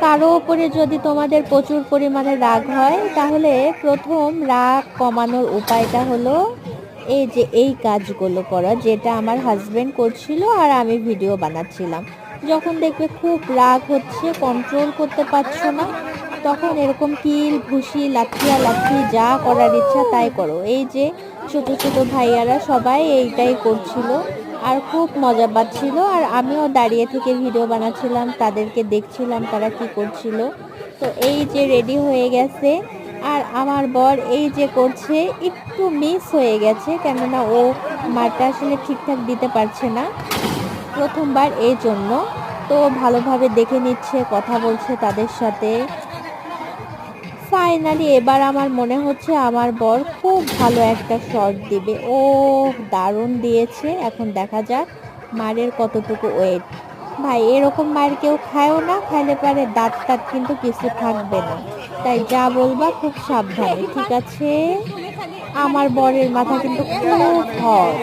কারো উপরে যদি তোমাদের প্রচুর পরিমাণে রাগ হয়, তাহলে প্রথম রাগ কমানোর উপায়টা হলো এই যে এই কাজগুলো করা, যেটা আমার হাজবেন্ড করছিল আর আমি ভিডিও বানাচ্ছিলাম। যখন দেখবে খুব রাগ হচ্ছে, কন্ট্রোল করতে পারছো না, তখন এরকম কিল ঘুষি লাথি যা করার ইচ্ছা তাই করো। এই যে ছোট ছোট ভাইয়ারা সবাই এইটাই করছিল আর খুব মজা পাচ্ছিল, আর আমিও দাঁড়িয়ে থেকে ভিডিও বানাচ্ছিলাম, তাদেরকে দেখছিলাম তারা কি করছিল। তো এই যে রেডি হয়ে গেছে, আর আমার বর এই যে করছে, একটু মিস হয়ে গেছে, কেননা ও মারটা আসলে ঠিকঠাক দিতে পারছে না প্রথমবার, এই জন্য। তো ভালোভাবে দেখে নিচ্ছে, কথা বলছে তাদের সাথে। ফাইনালি এবার আমার মনে হচ্ছে আমার বর খুব ভালো একটা শট দিবে। ও দারুণ দিয়েছে। এখন দেখা যাক মারের কতটুকু ওয়েট। ভাই এরকম মার কেউ খায়ও না, খাইলে পারে দাঁত টাত কিন্তু কিছু থাকবে না। তাই যা বলবা খুব সাবধানে, ঠিক আছে? আমার বরের মাথা কিন্তু খুব হট।